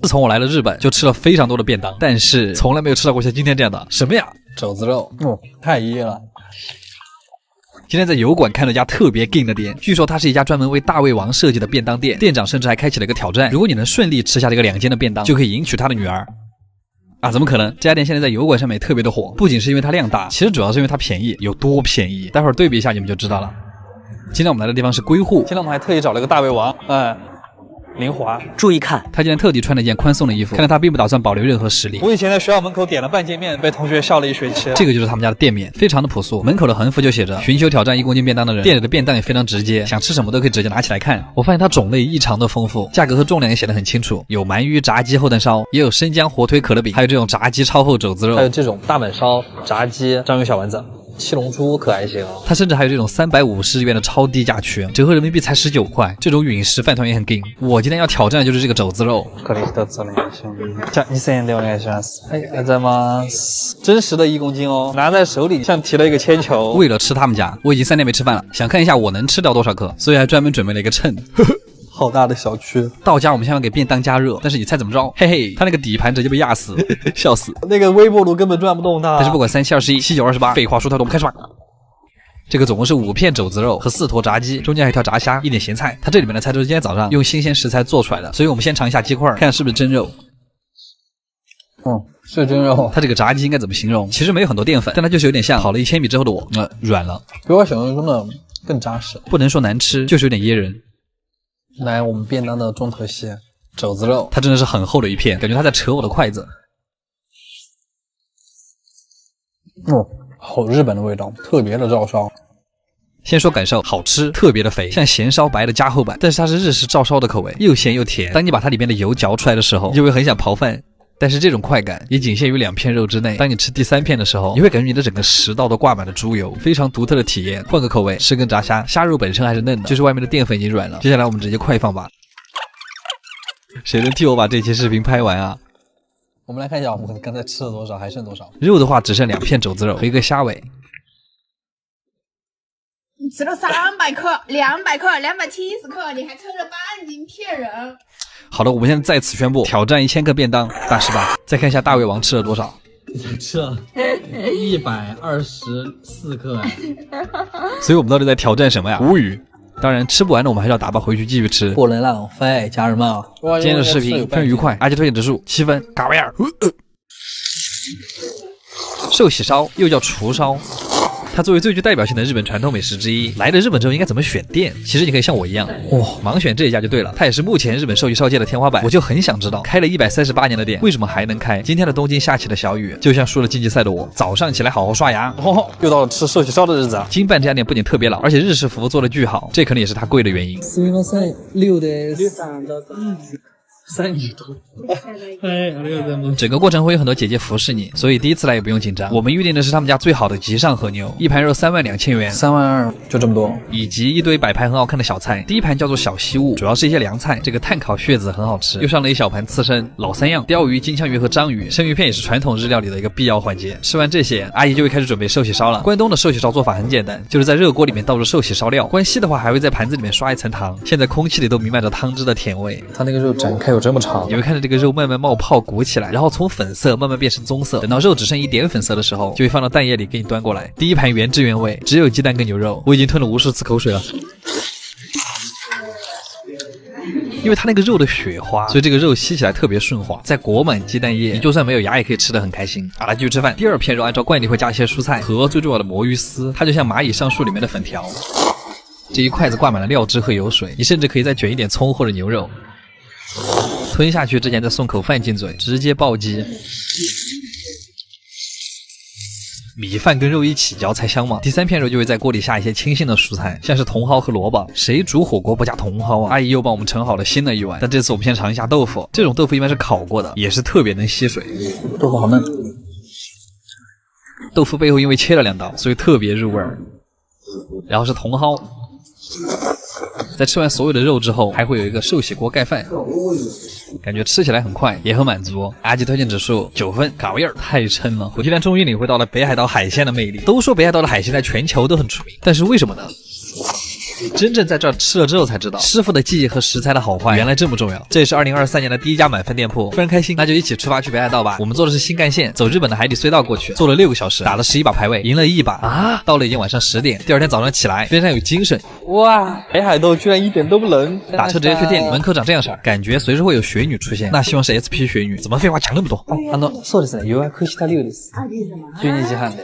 自从我来了日本，就吃了非常多的便当，但是从来没有吃到过像今天这样的。什么呀？肘子肉，太噎了。今天在油馆看了家特别劲的店，据说它是一家专门为大胃王设计的便当店，店长甚至还开启了一个挑战，如果你能顺利吃下这个2间的便当，就可以迎娶他的女儿。啊，怎么可能？这家店现在在油管上面特别的火，不仅是因为它量大，其实主要是因为它便宜，有多便宜，待会儿对比一下你们就知道了。今天我们来的地方是龟户，今天我们还特意找了个大胃王，林华，注意看，他今天特地穿了一件宽松的衣服，看来他并不打算保留任何实力。我以前在学校门口点了半截面，被同学笑了1学期。这个就是他们家的店面，非常的朴素，门口的横幅就写着寻求挑战1公斤便当的人。店里的便当也非常直接，想吃什么都可以直接拿起来看。我发现它种类异常的丰富，价格和重量也写得很清楚，有鳗鱼炸鸡厚蛋烧，也有生姜火腿可乐饼，还有这种炸鸡超厚肘子肉，还有这种大阪烧、炸鸡、章鱼小丸子。七龙珠可还行，它甚至还有这种350日元的超低价区，折合人民币才19块。这种陨石饭团也很劲。我今天要挑战的就是这个肘子肉。じゃ2000円でお願いします。ありがとうございます。真实的1公斤哦，拿在手里像提了一个铅球。为了吃他们家，我已经3天没吃饭了，想看一下我能吃掉多少克，所以还专门准备了一个秤。好大的小区！到家我们先要给便当加热，但是你猜怎么着？嘿嘿，他那个底盘直接被压死，笑死！那个微波炉根本转不动它。但是不管3721、79 28，废话说太多，我们开始吧。这个总共是5片肘子肉和4坨炸鸡，中间还有一条炸虾，一点咸菜。它这里面的菜都是今天早上用新鲜食材做出来的，所以我们先尝一下鸡块，看是不是真肉。是真肉。它这个炸鸡应该怎么形容？其实没有很多淀粉，但它就是有点像跑了1000米之后的我，软了，比我想象中的更扎实。不能说难吃，就是有点噎人。来，我们便当的重头戏肘子肉，它真的是很厚的一片，感觉它在扯我的筷子。好日本的味道，特别的照烧。先说感受，好吃，特别的肥，像咸烧白的加厚版，但是它是日式照烧的口味，又咸又甜。当你把它里面的油嚼出来的时候，你就会很想刨饭。但是这种快感也仅限于2片肉之内。当你吃第3片的时候，你会感觉你的整个食道都挂满了猪油，非常独特的体验。换个口味，吃根炸虾，虾肉本身还是嫩的，就是外面的淀粉已经软了。接下来我们直接快放吧。谁能替我把这期视频拍完啊？我们来看一下我们刚才吃了多少，还剩多少。肉的话只剩2片肘子肉和一个虾尾。你吃了300克、200克、270克，你还称着半斤，骗人！好的，我们现在在此宣布挑战1000克便当，大失败。再看一下大胃王吃了多少，吃了124克所以我们到底在挑战什么呀？无语。当然吃不完的我们还是要打包回去继续吃。不能浪费，家人们。今天的视频非常愉快，而且推荐指数7分，嘎威尔。寿喜烧又叫厨烧。它作为最具代表性的日本传统美食之一，来了日本之后应该怎么选店？其实你可以像我一样，盲选这一家就对了。它也是目前日本寿喜烧界的天花板。我就很想知道，开了138年的店，为什么还能开？今天的东京下起了小雨，就像输了竞技赛的我，早上起来好好刷牙。又到了吃寿喜烧的日子啊！金办这家店不仅特别老，而且日式服务做得巨好，这可能也是它贵的原因。すみません、6です。3米多，整个过程会有很多姐姐服侍你，所以第一次来也不用紧张。我们预定的是他们家最好的极上和牛，一盘肉32000元，32000就这么多，以及一堆摆盘很好看的小菜。第一盘叫做小西物，主要是一些凉菜，这个炭烤血子很好吃，又上了一小盘刺身，老3样，鲷鱼、金枪鱼和章鱼，生鱼片也是传统日料里的一个必要环节。吃完这些，阿姨就会开始准备寿喜烧了。关东的寿喜烧做法很简单，就是在热锅里面倒入寿喜烧料，关西的话还会在盘子里面刷一层糖，现在空气里都弥漫着汤汁的甜味。它那个肉展开有这么长，你会看着这个肉慢慢冒泡鼓起来，然后从粉色慢慢变成棕色，等到肉只剩一点粉色的时候，就会放到蛋液里给你端过来。第一盘原汁原味，只有鸡蛋跟牛肉，我已经吞了无数次口水了。因为它那个肉的雪花，所以这个肉吸起来特别顺滑，再裹满鸡蛋液，你就算没有牙也可以吃得很开心。好了，继续吃饭。第2片肉按照惯例会加一些蔬菜和最重要的魔芋丝，它就像蚂蚁上树里面的粉条。这一筷子挂满了料汁和油水，你甚至可以再卷一点葱或者牛肉。吞下去之前再送口饭进嘴，直接暴击。米饭跟肉一起嚼才香嘛。第3片肉就会在锅里下一些清新的蔬菜，像是茼蒿和萝卜。谁煮火锅不加茼蒿啊？阿姨又帮我们盛好了新的一碗，但这次我们先尝一下豆腐。这种豆腐一般是烤过的，也是特别能吸水。豆腐好嫩。豆腐背后因为切了2刀，所以特别入味儿。然后是茼蒿。在吃完所有的肉之后，还会有一个寿喜锅盖饭，感觉吃起来很快，也很满足。阿吉推荐指数9分，嘎威尔太撑了。我今天终于领会到了北海道海鲜的魅力。都说北海道的海鲜在全球都很出名，但是为什么呢？真正在这儿吃了之后才知道，师傅的技艺和食材的好坏原来这么重要。这也是2023年的第一家满分店铺，非常开心，那就一起出发去北海道吧。我们坐的是新干线，走日本的海底隧道过去，坐了6个小时，打了11把排位，赢了1把啊！到了已经晚上10点，第二天早上起来非常有精神。哇，北海道居然一点都不冷，打车直接去店里，门口长这样式儿，感觉随时会有雪女出现，那希望是 SP 雪女。怎么废话讲那么多？そうですね。予約した量です。12時半で。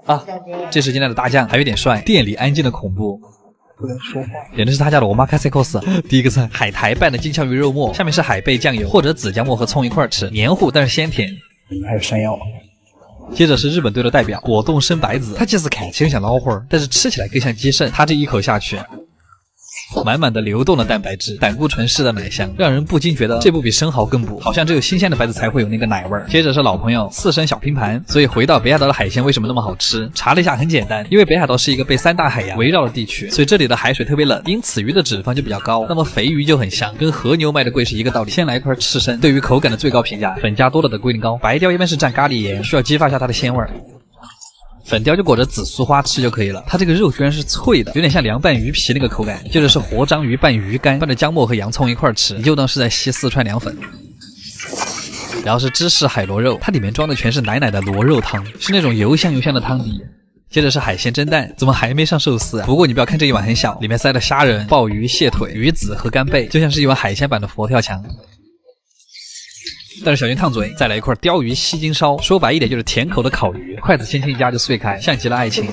啊，这是今天的大酱，还有点帅，店里安静的恐怖。不能说话。点的是他家的omakase course，第一个菜海苔拌的金枪鱼肉末，下面是海贝酱油或者紫姜末和葱一块吃，黏糊但是鲜甜。还有山药。接着是日本队的代表果冻生白子，它其实看起来像老花，但是吃起来更像鸡肾。它这一口下去，满满的流动的蛋白质，胆固醇式的奶香，让人不禁觉得这部比生蚝更补，好像只有新鲜的白子才会有那个奶味儿。接着是老朋友刺身小拼盘，所以回到北海道的海鲜为什么那么好吃？查了一下很简单，因为北海道是一个被3大海洋围绕的地区，所以这里的海水特别冷，因此鱼的脂肪就比较高，那么肥鱼就很香，跟和牛卖的贵是一个道理。先来一块刺身，对于口感的最高评价，粉加多了的龟苓膏，白雕一般是蘸咖喱盐，需要激发一下它的鲜味儿。粉雕就裹着紫苏花吃就可以了，它这个肉居然是脆的，有点像凉拌鱼皮那个口感。接着是活章鱼拌鱼干，拌着姜末和洋葱一块吃，你就当是在吸四川凉粉。然后是芝士海螺肉，它里面装的全是奶奶的螺肉汤，是那种油香油香的汤底。接着是海鲜蒸蛋，怎么还没上寿司啊？不过你不要看这一碗很小，里面塞了虾仁、鲍鱼、蟹腿、鱼子和干贝，就像是一碗海鲜版的佛跳墙。但是小心烫嘴，再来一块鲷鱼西京烧，说白一点就是甜口的烤鱼，筷子轻轻一夹就碎开，像极了爱情。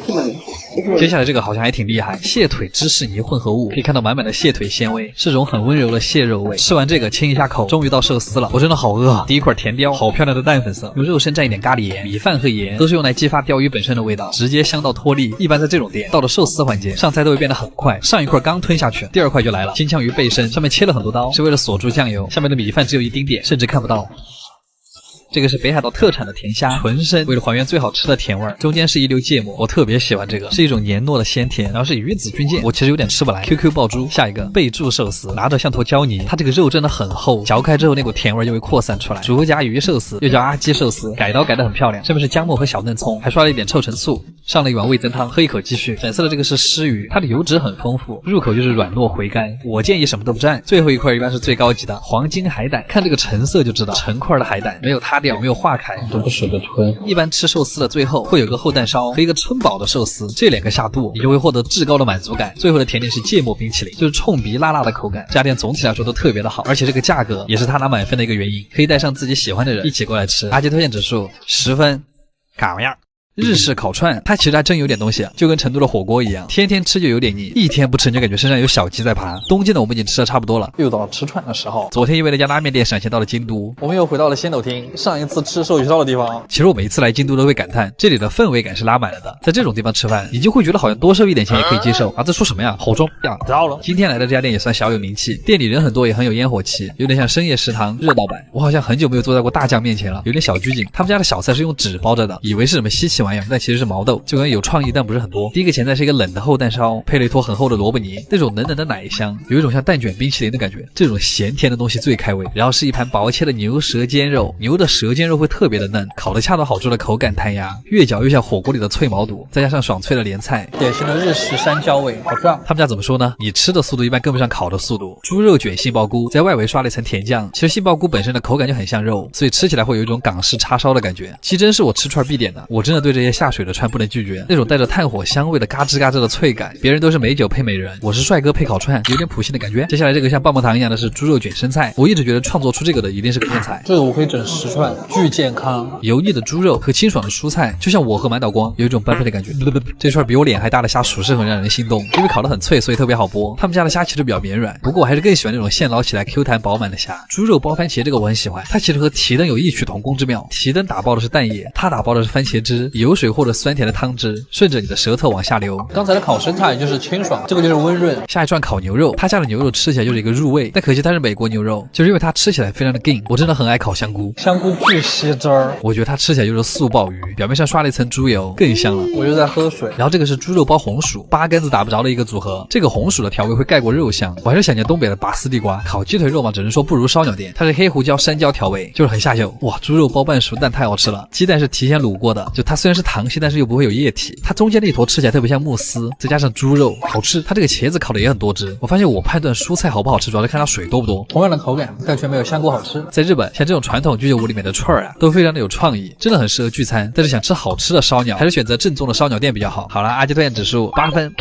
接下来这个好像还挺厉害，蟹腿芝士泥混合物，可以看到满满的蟹腿鲜味，是种很温柔的蟹肉味。吃完这个清一下口，终于到寿司了，我真的好饿。第一块甜鲷，好漂亮的淡粉色，用肉身蘸一点咖喱盐，米饭和盐都是用来激发鲷鱼本身的味道，直接香到脱粒。一般在这种店，到了寿司环节，上菜都会变得很快，上一块刚吞下去，第二块就来了，金枪鱼背身，上面切了很多刀，是为了锁住酱油，下面的米饭只有一丁点，甚至看不到。这个是北海道特产的甜虾，纯生，为了还原最好吃的甜味儿，中间是一溜芥末，我特别喜欢这个，是一种黏糯的鲜甜。然后是鱼子军舰，我其实有点吃不来。QQ 爆珠，下一个贝柱寿司，拿着像坨胶泥，它这个肉真的很厚，嚼开之后那股甜味就会扩散出来。竹夹鱼寿司又叫阿基寿司，改刀改得很漂亮，上面是姜末和小嫩葱，还刷了一点臭橙醋，上了一碗味增汤，喝一口继续。粉色的这个是湿鱼，它的油脂很丰富，入口就是软糯回甘。我建议什么都不蘸。最后一块一般是最高级的黄金海胆，看这个成色就知道，成块的海胆没有塌掉，没有化开。都不舍得吞。一般吃寿司的最后会有个厚蛋烧和一个撑饱的寿司，这2个下肚，你就会获得至高的满足感。最后的甜点是芥末冰淇淋，就是冲鼻辣辣的口感。这家店总体来说都特别的好，而且这个价格也是他拿满分的一个原因，可以带上自己喜欢的人一起过来吃。阿杰推荐指数10分，嘎样。日式烤串，它其实还真有点东西，就跟成都的火锅一样，天天吃就有点腻，一天不吃你就感觉身上有小鸡在爬。东京的我们已经吃的差不多了，又到了吃串的时候。昨天因为那家拉面店闪现到了京都，我们又回到了仙斗町，上一次吃寿喜烧的地方。其实我每一次来京都都会感叹，这里的氛围感是拉满了的。在这种地方吃饭，你就会觉得好像多收一点钱也可以接受。啊，这说什么呀？好装呀！知道了。今天来的这家店也算小有名气，店里人很多，也很有烟火气，有点像深夜食堂热闹版。我好像很久没有坐在过大酱面前了，有点小拘谨。他们家的小菜是用纸包着的，以为是什么稀奇玩意儿，但其实是毛豆，就感觉有创意，但不是很多。第一个前菜是一个冷的厚蛋烧，配了一坨很厚的萝卜泥，那种冷冷的奶香，有一种像蛋卷冰淇淋的感觉。这种咸甜的东西最开胃。然后是一盘薄切的牛舌尖肉，牛的舌尖肉会特别的嫩，烤得恰到好处的口感弹牙，越嚼越像火锅里的脆毛肚，再加上爽脆的莲菜，典型的日式山椒味，好棒。他们家怎么说呢？你吃的速度一般跟不上烤的速度。猪肉卷杏鲍菇，在外围刷了一层甜酱，其实杏鲍菇本身的口感就很像肉，所以吃起来会有一种港式叉烧的感觉。鸡胗是我吃串必点的，我真的对这些下水的串不能拒绝，那种带着炭火香味的嘎吱嘎吱的脆感，别人都是美酒配美人，我是帅哥配烤串，有点普信的感觉。接下来这个像棒棒糖一样的是猪肉卷生菜，我一直觉得创作出这个的一定是个天才。这个我可以整10串，巨健康。油腻的猪肉和清爽的蔬菜，就像我和满岛光有一种般配的感觉。这串比我脸还大的虾属实很让人心动，因为烤得很脆，所以特别好剥。他们家的虾其实比较绵软，不过我还是更喜欢那种现捞起来 Q 弹饱满的虾。猪肉包番茄这个我很喜欢，它其实和提灯有异曲同工之妙。提灯打包的是蛋液，它打包的是番茄汁，油水或者酸甜的汤汁顺着你的舌头往下流。刚才的烤生菜就是清爽，这个就是温润。下一串烤牛肉，他家的牛肉吃起来就是一个入味，但可惜它是美国牛肉，就是因为它吃起来非常的硬。我真的很爱烤香菇，香菇巨吸汁儿，我觉得它吃起来就是素鲍鱼，表面上刷了一层猪油，更香了。我就在喝水。然后这个是猪肉包红薯，8竿子打不着的一个组合，这个红薯的调味会盖过肉香。我还是想念东北的拔丝地瓜。烤鸡腿肉嘛，只能说不如烧鸟店，它是黑胡椒山椒调味，就是很下酒。哇，猪肉包半熟蛋太好吃了，鸡蛋是提前卤过的，就它虽然然是糖稀，但是又不会有液体。它中间那一坨吃起来特别像慕斯，再加上猪肉，好吃。它这个茄子烤的也很多汁。我发现我判断蔬菜好不好吃，主要是看它水多不多。同样的口感，但却没有香菇好吃。在日本，像这种传统居酒屋里面的串儿啊，都非常的有创意，真的很适合聚餐。但是想吃好吃的烧鸟，还是选择正宗的烧鸟店比较好。好了，阿基推荐指数8分。